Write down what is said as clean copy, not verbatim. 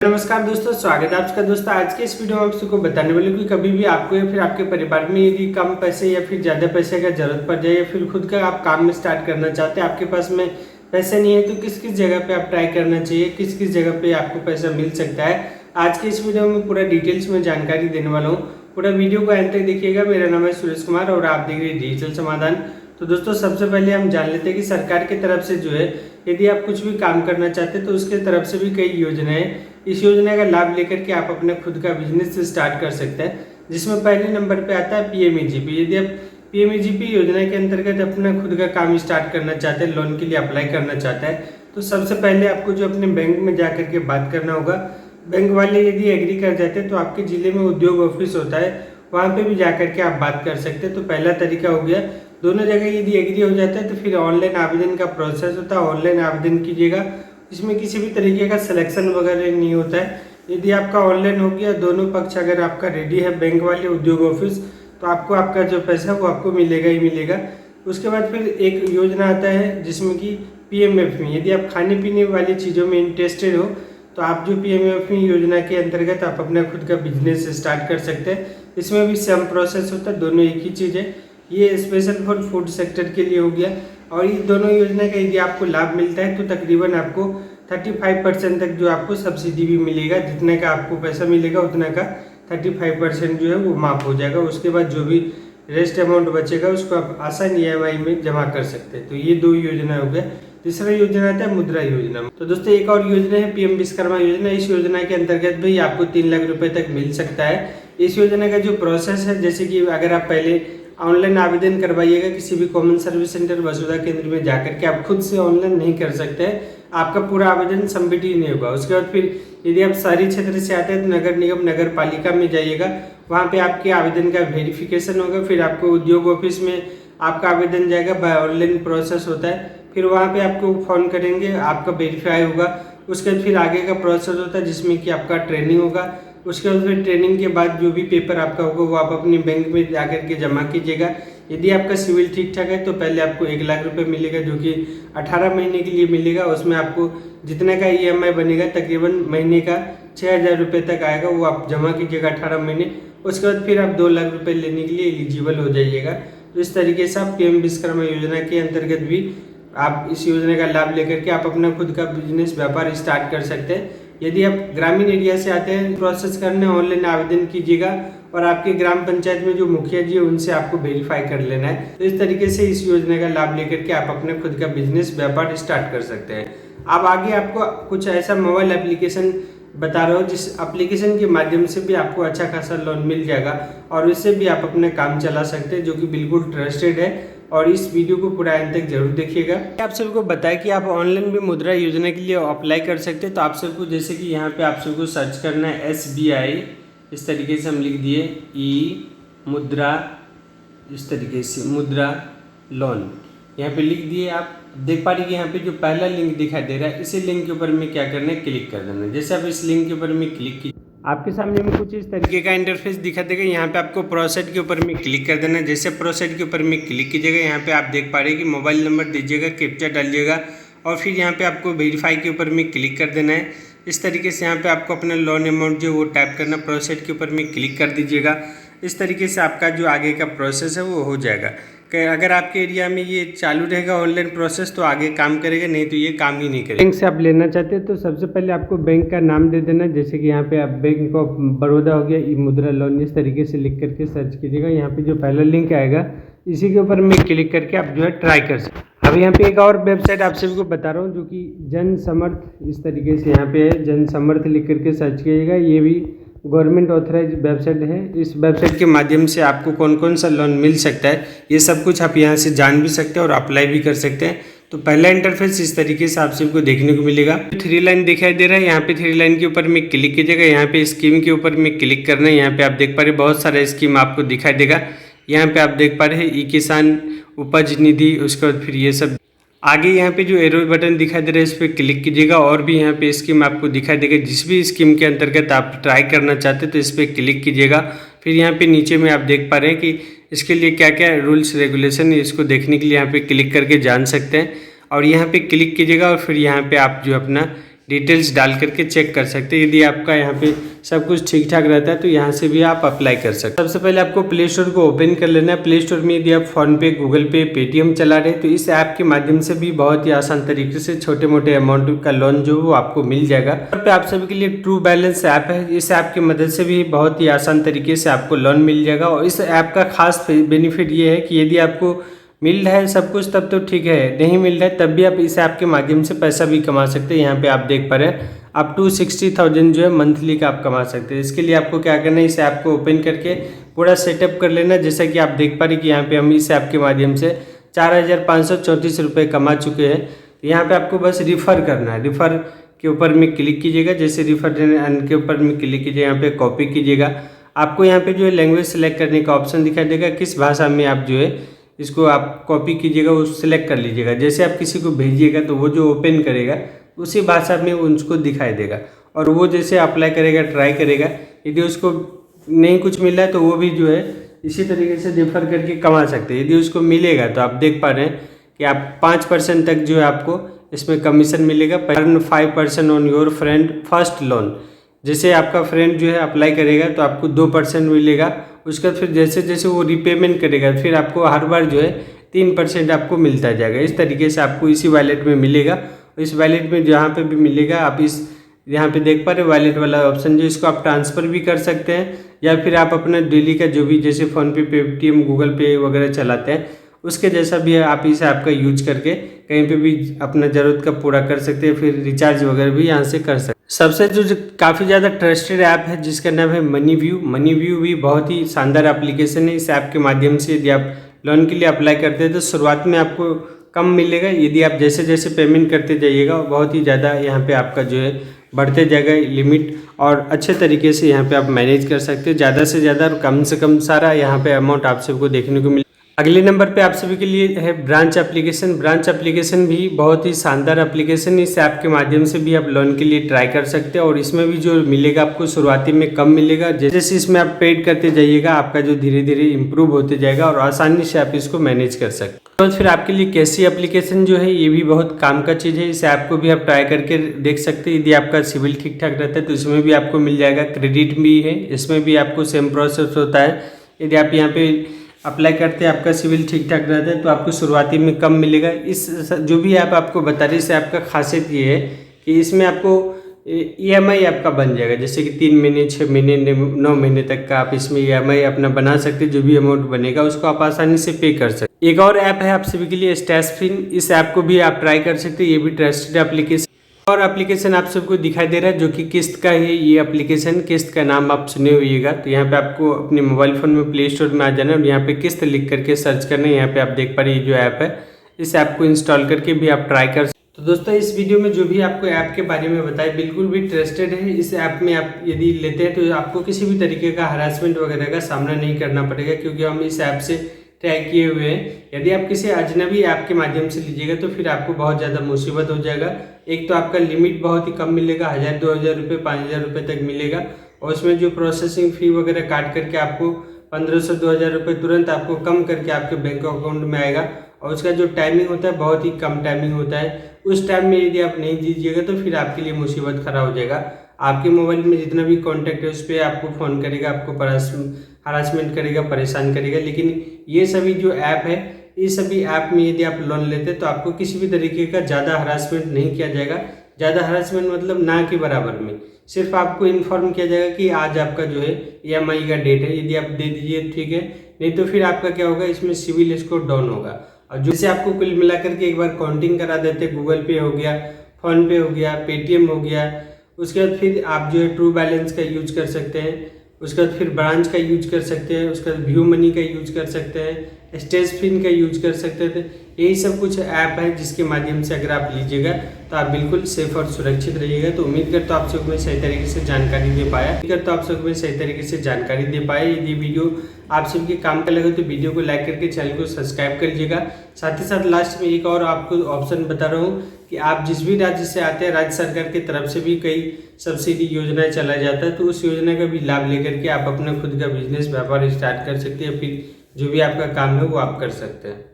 नमस्कार दोस्तों, स्वागत है आपका। दोस्तों आज के इस वीडियो में आप सबको बताने वाले कि कभी भी आपको या फिर आपके परिवार में यदि कम पैसे या फिर ज़्यादा पैसे का जरूरत पड़ जाए या फिर खुद का आप काम में स्टार्ट करना चाहते हैं, आपके पास में पैसे नहीं है, तो किस किस जगह पे आप ट्राई करना चाहिए, किस किस जगह पे आपको पैसा मिल सकता है। आज के इस वीडियो में पूरा डिटेल्स में जानकारी देने वाला हूँ। पूरा वीडियो को अंत तक देखिएगा। मेरा नाम है सुरेश कुमार और आप देख रहे हैं डिजिटल समाधान। तो दोस्तों सबसे पहले हम जान लेते हैं कि सरकार की तरफ से जो है, यदि आप कुछ भी काम करना चाहते हैं तो उसके तरफ से भी कई योजनाएं, इस योजना का लाभ लेकर के आप अपने खुद का बिजनेस स्टार्ट कर सकते हैं। जिसमें पहले नंबर पे आता है पीएमईजीपी। यदि आप पीएमईजीपी योजना के अंतर्गत अपना खुद का काम स्टार्ट करना चाहते हैं, लोन के लिए अप्लाई करना चाहते हैं, तो सबसे पहले आपको जो अपने बैंक में जा करके बात करना होगा। बैंक वाले यदि एग्री कर जाते हैं तो आपके जिले में उद्योग ऑफिस होता है, वहाँ पे भी जा करके आप बात कर सकते हैं। तो पहला तरीका हो गया। दोनों जगह यदि एग्री हो जाता है तो फिर ऑनलाइन आवेदन का प्रोसेस होता है, ऑनलाइन आवेदन कीजिएगा। इसमें किसी भी तरीके का सिलेक्शन वगैरह नहीं होता है। यदि आपका ऑनलाइन हो गया, दोनों पक्ष अगर आपका रेडी है, बैंक वाले, उद्योग ऑफिस, तो आपको आपका जो पैसा वो आपको मिलेगा ही मिलेगा। उसके बाद फिर एक योजना आता है जिसमें कि पीएमएफएमई। यदि आप खाने पीने वाली चीज़ों में इंटरेस्टेड हो तो आप जो पीएमएफएमई योजना के अंतर्गत आप अपना खुद का बिजनेस स्टार्ट कर सकते हैं। इसमें भी सेम प्रोसेस होता है, दोनों एक ही चीज़ है। ये स्पेशल फॉर फूड सेक्टर के लिए हो गया। और ये दोनों योजना का यदि आपको लाभ मिलता है तो तकरीबन आपको 35% तक जो आपको सब्सिडी भी मिलेगा। जितने का आपको पैसा मिलेगा उतना का 35% जो है वो माफ हो जाएगा। उसके बाद जो भी रेस्ट अमाउंट बचेगा उसको आप आसान ईएमआई में जमा कर सकते हैं। तो ये दो योजना हो गया। तीसरा योजना आता है मुद्रा योजना। तो दोस्तों एक और योजना है पीएम विश्वकर्मा योजना। इस योजना के अंतर्गत भी आपको 3 लाख रुपए तक मिल सकता है। इस योजना का जो प्रोसेस है, जैसे कि अगर आप पहले ऑनलाइन आवेदन करवाइएगा किसी भी कॉमन सर्विस सेंटर वसुधा केंद्र में जाकर के, आप खुद से ऑनलाइन नहीं कर सकते हैं, आपका पूरा आवेदन सबमिट ही नहीं होगा। उसके बाद फिर यदि आप शहरी क्षेत्र से आते हैं तो नगर निगम नगर पालिका में जाइएगा, वहाँ पे आपके आवेदन का वेरिफिकेशन होगा। फिर आपको उद्योग ऑफिस में आपका आवेदन जाएगा, बाय ऑनलाइन प्रोसेस होता है। फिर वहाँ पे आपको फ़ोन करेंगे, आपका वेरीफाई होगा। उसके बाद फिर आगे का प्रोसेस होता है जिसमें कि आपका ट्रेनिंग होगा। उसके बाद फिर ट्रेनिंग के बाद जो भी पेपर आपका होगा वो आप अपने बैंक में जाकर के जमा कीजिएगा। यदि आपका सिविल ठीक ठाक है तो पहले आपको 1 लाख रुपए मिलेगा, जो कि 18 महीने के लिए मिलेगा। उसमें आपको जितने का ईएमआई बनेगा तकरीबन महीने का 6,000 रुपये तक आएगा, वो आप जमा कीजिएगा 18 महीने। उसके बाद फिर आप 2 लाख रुपये लेने के लिए एलिजिबल हो जाइएगा। तो इस तरीके से आप पीएम विश्वकर्मा योजना के अंतर्गत भी आप इस योजना का लाभ लेकर के आप अपना खुद का बिजनेस व्यापार स्टार्ट कर सकते हैं। यदि आप ग्रामीण एरिया से आते हैं, प्रोसेस करने ऑनलाइन आवेदन कीजिएगा और आपके ग्राम पंचायत में जो मुखिया जी है उनसे आपको वेरीफाई कर लेना है। तो इस तरीके से इस योजना का लाभ लेकर के आप अपने खुद का बिजनेस व्यापार स्टार्ट कर सकते हैं। अब आगे आपको कुछ ऐसा मोबाइल एप्लीकेशन बता रहा हूँ जिस एप्लीकेशन के माध्यम से भी आपको अच्छा खासा लोन मिल जाएगा और इससे भी आप अपना काम चला सकते हैं, जो कि बिल्कुल ट्रस्टेड है। और इस वीडियो को पूरा अंत तक जरूर देखिएगा। आप सबको बताया कि आप ऑनलाइन भी मुद्रा योजना के लिए अप्लाई कर सकते हैं। तो आप सबको जैसे कि यहाँ पे आप सबको सर्च करना है SBI, इस तरीके से हम लिख दिए ई मुद्रा, इस तरीके से मुद्रा लोन यहाँ पे लिख दिए। आप देख पा रहे कि यहाँ पे जो पहला लिंक दिखाई दे रहा है, इसी लिंक के ऊपर में क्या करना है, क्लिक कर देना है। जैसे आप इस लिंक के ऊपर में क्लिक कीजिए, आपके सामने में कुछ इस तरीके का इंटरफेस दिखा देगा। यहाँ पे आपको प्रोसेड के ऊपर में क्लिक कर देना है। जैसे प्रोसेड के ऊपर में क्लिक कीजिएगा, यहाँ पे आप देख पा रहे हैं कि मोबाइल नंबर दीजिएगा, कैप्चा डालिएगा और फिर यहाँ पे आपको वेरीफाई के ऊपर में क्लिक कर देना है। इस तरीके से यहाँ पे आपको अपना लोन अमाउंट जो वो टाइप करना, प्रोसेड के ऊपर में क्लिक कर दीजिएगा। इस तरीके से आपका जो आगे का प्रोसेस है वो हो जाएगा। अगर आपके एरिया में ये चालू रहेगा ऑनलाइन प्रोसेस तो आगे काम करेगा, नहीं तो ये काम ही नहीं करेगा। बैंक से आप लेना चाहते हैं तो सबसे पहले आपको बैंक का नाम दे देना। जैसे कि यहाँ पे आप बैंक ऑफ बड़ौदा हो गया, ई मुद्रा लोन, इस तरीके से लिख करके सर्च कीजिएगा। यहाँ पे जो पहला लिंक आएगा इसी के ऊपर में क्लिक करके आप जो है ट्राई कर सकते हैं। अब यहाँ पे एक और वेबसाइट आप सभी को बता रहा हूँ जो कि जन समर्थ, इस तरीके से यहाँ पे है जन समर्थ लिख करके सर्च कीजिएगा। ये भी गवर्नमेंट ऑथराइज वेबसाइट है। इस वेबसाइट के माध्यम से आपको कौन कौन सा लोन मिल सकता है ये सब कुछ आप यहाँ से जान भी सकते हैं और अप्लाई भी कर सकते हैं। तो पहला इंटरफेस इस तरीके से आप सबको देखने को मिलेगा। 3 लाइन दिखाई दे रहा है, यहाँ पे 3 लाइन के ऊपर में क्लिक कीजिएगा। यहाँ पे स्कीम के ऊपर में क्लिक करना है। यहाँ पे आप देख पा रहे बहुत सारा स्कीम आपको दिखाई देगा। यहाँ पे आप देख पा रहे हैं ई किसान उपज निधि, उसके बाद फिर ये सब आगे यहाँ पे जो एरो बटन दिखाई दे रहा है इस पर क्लिक कीजिएगा और भी यहाँ पे स्कीम आपको दिखाई देगा। जिस भी स्कीम के अंतर्गत आप ट्राई करना चाहते हैं तो इस पर क्लिक कीजिएगा। फिर यहाँ पे नीचे में आप देख पा रहे हैं कि इसके लिए क्या क्या रूल्स रेगुलेशन है, इसको देखने के लिए यहाँ पे क्लिक करके जान सकते हैं। और यहाँ पे क्लिक कीजिएगा और फिर यहाँ पे आप जो अपना डिटेल्स डाल करके चेक कर सकते हैं। यदि आपका यहाँ पे सब कुछ ठीक ठाक रहता है तो यहाँ से भी आप अप्लाई कर सकते हैं। सबसे पहले आपको प्ले स्टोर को ओपन कर लेना है। प्ले स्टोर में यदि आप फ़ोनपे, गूगल पे, पेटीएम चला रहे हैं तो इस ऐप के माध्यम से भी बहुत ही आसान तरीके से छोटे मोटे अमाउंट का लोन जो वो आपको मिल जाएगा। यहाँ पे आप सभी के लिए ट्रू बैलेंस ऐप है। इस ऐप की मदद से भी बहुत ही आसान तरीके से आपको लोन मिल जाएगा। और इस ऐप का खास बेनिफिट ये है कि यदि आपको मिल रहा है सब कुछ तब तो ठीक है, नहीं मिल रहा है तब भी आप इस ऐप के माध्यम से पैसा भी कमा सकते हैं। यहाँ पे आप देख पा रहे हैं अप टू 60,000 जो है मंथली का आप कमा सकते हैं। इसके लिए आपको क्या करना है, इस ऐप को ओपन करके पूरा सेटअप कर लेना। जैसा कि आप देख पा रहे कि यहाँ पे हम इस ऐप के माध्यम से 4,534 रुपये कमा चुके हैं। यहाँ पे आपको बस रिफ़र करना है। रिफ़र के ऊपर में क्लिक कीजिएगा। जैसे रिफ़र के ऊपर में क्लिक कीजिए, यहाँ पे कॉपी कीजिएगा। आपको यहाँ पे जो है लैंग्वेज सेलेक्ट करने का ऑप्शन दिखाई देगा, किस भाषा में आप जो है इसको आप कॉपी कीजिएगा, वो सिलेक्ट कर लीजिएगा। जैसे आप किसी को भेजिएगा तो वो जो ओपन करेगा उसी भाषा में उसको दिखाई देगा और वो जैसे अप्लाई करेगा, ट्राई करेगा। यदि उसको नहीं कुछ मिला है तो वो भी जो है इसी तरीके से डिफर करके कमा सकते हैं। यदि उसको मिलेगा तो आप देख पा रहे हैं कि आप 5% तक जो है आपको इसमें कमीशन मिलेगा। 5% on your friend first loan. जैसे आपका फ्रेंड जो है अप्लाई करेगा तो आपको 2% मिलेगा। उसके बाद फिर जैसे जैसे वो रीपेमेंट करेगा फिर आपको हर बार जो है 3% आपको मिलता जाएगा। इस तरीके से आपको इसी वॉलेट में मिलेगा। इस वॉलेट में जहाँ पे भी मिलेगा आप इस यहाँ पे देख पा रहे वॉलेट वाला ऑप्शन, जो इसको आप ट्रांसफ़र भी कर सकते हैं या फिर आप अपना डेली का जो भी जैसे फ़ोनपे, पेटीएम, गूगल पे वगैरह चलाते हैं उसके जैसा भी आप इस ऐप का यूज करके कहीं पे भी अपना ज़रूरत का पूरा कर सकते हैं। फिर रिचार्ज वगैरह भी यहाँ से कर सकते हैं। सबसे जो काफ़ी ज़्यादा ट्रस्टेड ऐप है जिसका नाम है मनी व्यू। मनी व्यू भी बहुत ही शानदार एप्लीकेशन है। इस ऐप के माध्यम से यदि आप लोन के लिए अप्लाई करते हैं तो शुरुआत में आपको कम मिलेगा। यदि आप जैसे जैसे पेमेंट करते जाइएगा बहुत ही ज़्यादा यहाँ पे आपका जो है बढ़ते जाएगा लिमिट और अच्छे तरीके से यहाँ पे आप मैनेज कर सकते हैं। ज़्यादा से ज़्यादा और कम से कम सारा यहाँ पे अमाउंट आप सबको देखने को मिले। अगले नंबर पे आप सभी के लिए है ब्रांच एप्लीकेशन। ब्रांच एप्लीकेशन भी बहुत ही शानदार एप्लीकेशन। इस ऐप के माध्यम से भी आप लोन के लिए ट्राई कर सकते हैं और इसमें भी जो मिलेगा आपको शुरुआती में कम मिलेगा। जैसे इसमें आप पेड करते जाइएगा आपका जो धीरे धीरे इंप्रूव होते जाएगा और आसानी से आप इसको मैनेज कर सकते हैं। तो फिर आपके लिए कैसी एप्लीकेशन जो है ये भी बहुत काम का चीज़ है। इस ऐप को भी आप ट्राई करके देख सकते हैं। यदि आपका सिविल ठीक ठाक रहता है तो इसमें भी आपको मिल जाएगा। क्रेडिट भी है, इसमें भी आपको सेम प्रोसेस होता है। यदि आप यहाँ पे अप्लाई करते हैं आपका सिविल ठीक ठाक रहता है तो आपको शुरुआती में कम मिलेगा। इस जो भी ऐप आपको बता रही है इस ऐप का खासियत ये है कि इसमें आपको EMI आपका बन जाएगा। जैसे कि 3 महीने, 6 महीने, 9 महीने तक का आप इसमें EMI अपना बना सकते हैं। जो भी अमाउंट बनेगा उसको आप आसानी से पे कर सकते हैं। एक और ऐप है आप सभी के लिए स्टैशफिन। इस ऐप को भी आप ट्राई कर सकते हैं। ये भी ट्रस्टेड एप्लीकेशन और एप्लीकेशन आप सबको दिखाई दे रहा है जो कि किस्त का है। ये एप्लीकेशन किस्त का नाम आप सुने होइएगा। तो यहाँ पे आपको अपने मोबाइल फ़ोन में प्ले स्टोर में आ जाना और यहाँ पे किस्त लिख करके सर्च करना है। यहाँ पे आप देख पा रहे ये जो ऐप है इस ऐप को इंस्टॉल करके भी आप ट्राई कर। तो दोस्तों इस वीडियो में जो भी आपको ऐप के बारे में बताया बिल्कुल भी ट्रस्टेड है। इस ऐप में आप यदि लेते हैं तो आपको किसी भी तरीके का हरासमेंट वगैरह का सामना नहीं करना पड़ेगा क्योंकि हम इस ऐप से ट्रैक किए हुए हैं। यदि आप किसी अजनबी ऐप के माध्यम से लीजिएगा तो फिर आपको बहुत ज़्यादा मुसीबत हो जाएगा। एक तो आपका लिमिट बहुत ही कम मिलेगा, 1,000-2,000 रुपये, 5,000 रुपये तक मिलेगा और उसमें जो प्रोसेसिंग फ़ी वगैरह काट करके आपको 1,500-2,000 रुपये तुरंत आपको कम करके आपके बैंक अकाउंट में आएगा। और उसका जो टाइमिंग होता है बहुत ही कम टाइमिंग होता है। उस टाइम में यदि आप नहीं दीजिएगा तो फिर आपके लिए मुसीबत खड़ा हो जाएगा। आपके मोबाइल में जितना भी कॉन्टैक्ट है उस पर आपको फ़ोन करेगा, आपको हरासमेंट करेगा, परेशान करेगा। लेकिन ये सभी जो ऐप है इस सभी ऐप में यदि आप लोन लेते हैं तो आपको किसी भी तरीके का ज़्यादा हरासमेंट नहीं किया जाएगा। ज़्यादा हरासमेंट मतलब ना के बराबर में, सिर्फ आपको इन्फॉर्म किया जाएगा कि आज आपका जो है EMI का डेट है, यदि आप दे दीजिए ठीक है, नहीं तो फिर आपका क्या होगा इसमें सिविल स्कोर डाउन होगा। और जैसे आपको कुल मिला करके एक बार काउंटिंग करा देते, गूगल पे हो गया, फ़ोनपे हो गया, पेटीएम हो गया, उसके बाद फिर आप जो है ट्रू बैलेंस का यूज कर सकते हैं, उसके बाद फिर ब्रांच का यूज कर सकते हैं, उसके बाद व्यू मनी का यूज कर सकते हैं, स्टैशफिन का यूज कर सकते थे। यही सब कुछ ऐप है जिसके माध्यम से अगर आप लीजिएगा तो आप बिल्कुल सेफ और सुरक्षित रहिएगा। तो उम्मीद करता हूँ आप सबको मैं सही तरीके से जानकारी दे पाया। यदि वीडियो आप सबके काम का लगे तो वीडियो को लाइक करके चैनल को सब्सक्राइब कर लीजिएगा। साथ ही साथ लास्ट में एक और आपको ऑप्शन बता रहा हूँ कि आप जिस भी राज्य से आते हैं राज्य सरकार की तरफ से भी कई सब्सिडी योजनाएं चलाया जाता है, तो उस योजना का भी लाभ लेकर के आप अपना खुद का बिजनेस व्यापार स्टार्ट कर सकते हैं, फिर जो भी आपका काम है वो आप कर सकते हैं।